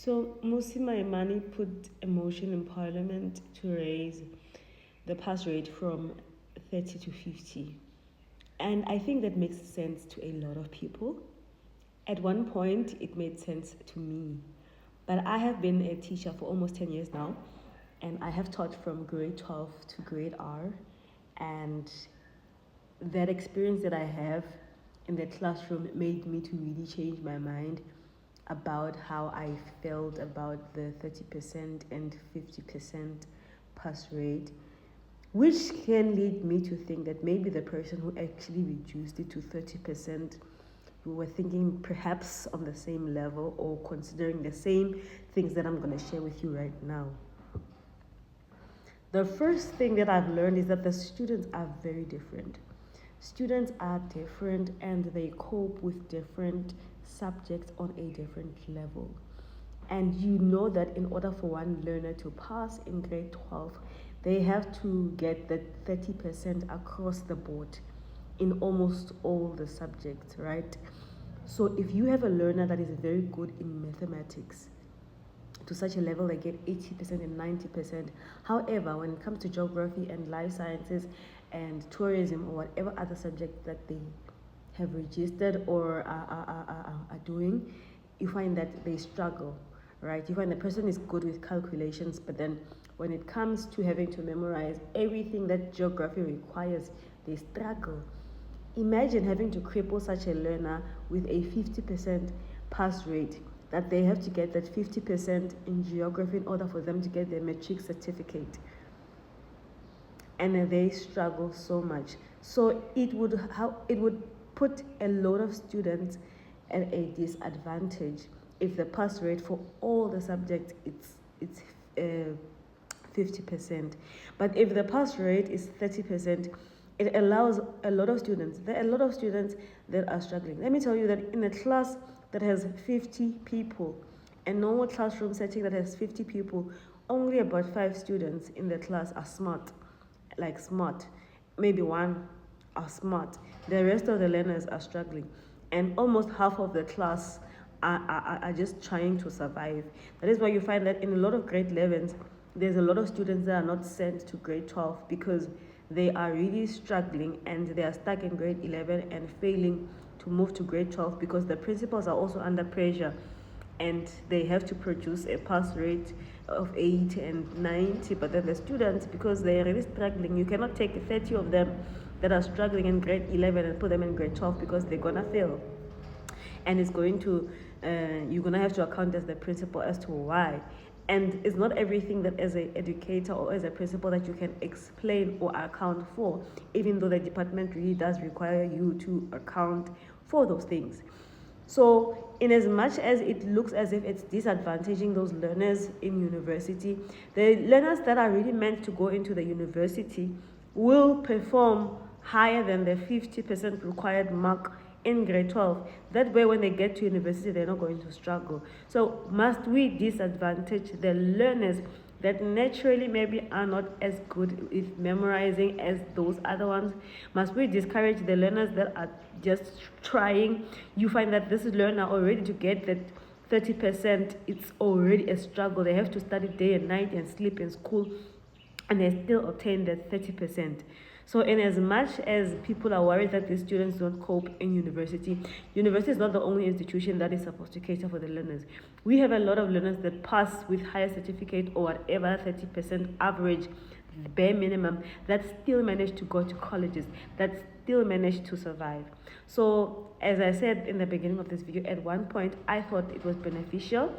So Mmusi Maimane put a motion in Parliament to raise the pass rate from 30 to 50. And I think that makes sense to a lot of people. At one point, it made sense to me. But I have been a teacher for almost 10 years now, and I have taught from grade 12 to grade R. And that experience that I have in the classroom made me to really change my mind about how I felt about the 30% and 50% pass rate, which can lead me to think that maybe the person who actually reduced it to 30%, we were thinking perhaps on the same level or considering the same things that I'm going to share with you right now. The first thing that I've learned is that the students are very different. Students are different and they cope with different subjects on a different level. And you know that in order for one learner to pass in grade 12, they have to get that 30% across the board in almost all the subjects, right? So if you have a learner that is very good in mathematics, to such a level they get 80% and 90%. However, when it comes to geography and life sciences and tourism or whatever other subject that they have registered or are doing, you find that they struggle, right? You find the person is good with calculations, but then when it comes to having to memorize everything that geography requires, they struggle. Imagine having to cripple such a learner with a 50% pass rate, that they have to get that 50% in geography in order for them to get their matric certificate. And they struggle so much. So it would put a lot of students at a disadvantage if the pass rate for all the subjects it's 50%. But if the pass rate is 30%, it allows a lot of students. There are a lot of students that are struggling. Let me tell you that in a class that has 50 people, a normal classroom setting that has 50 people, only about 5 students in the class are smart. Maybe one are smart. The rest of the learners are struggling. And almost half of the class are just trying to survive. That is why you find that in a lot of grade 11s, there's a lot of students that are not sent to grade 12 because they are really struggling and they are stuck in grade 11 and failing to move to grade 12 because the principals are also under pressure and they have to produce a pass rate of 80 and 90. But then the students, because they are really struggling, you cannot take 30 of them that are struggling in grade 11 and put them in grade 12 because they're gonna fail. And it's going to, you're gonna have to account as the principal as to why. And it's not everything that as an educator or as a principal that you can explain or account for, even though the department really does require you to account for those things. So in as much as it looks as if it's disadvantaging those learners in university, the learners that are really meant to go into the university will perform higher than the 50% required mark in grade 12. That way when they get to university, they're not going to struggle. So must we disadvantage the learners that naturally maybe are not as good with memorizing as those other ones? Must we discourage the learners that are just trying? You find that this learner already to get that 30%, it's already a struggle. They have to study day and night and sleep in school, and they still obtain that 30%. So in as much as people are worried that these students don't cope in university, university is not the only institution that is supposed to cater for the learners. We have a lot of learners that pass with higher certificate or whatever 30% average, bare minimum, that still manage to go to colleges, that still manage to survive. So as I said in the beginning of this video, at one point I thought it was beneficial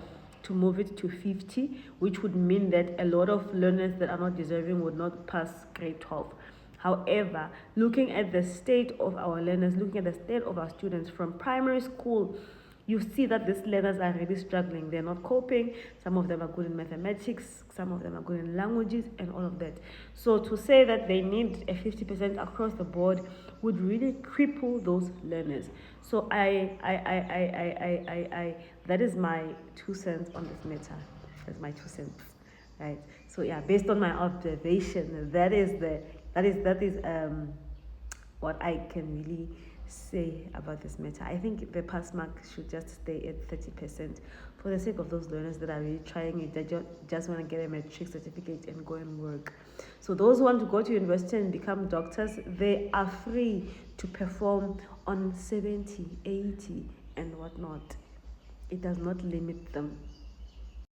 to move it to 50, which would mean that a lot of learners that are not deserving would not pass grade 12. However, looking at the state of our learners, looking at the state of our students from primary school, you see that these learners are really struggling. They're not coping. Some of them are good in mathematics, some of them are good in languages and all of that. So to say that they need a 50% across the board would really cripple those learners. So that is my 2 cents on this matter. That's my 2 cents, right? So yeah, based on my observation, that is what I can really say about this matter. I think the pass mark should just stay at 30% for the sake of those learners that are really trying it. They just want to get a matric certificate and go and work. So those who want to go to university and become doctors, they are free to perform on 70, 80 and whatnot. It does not limit them.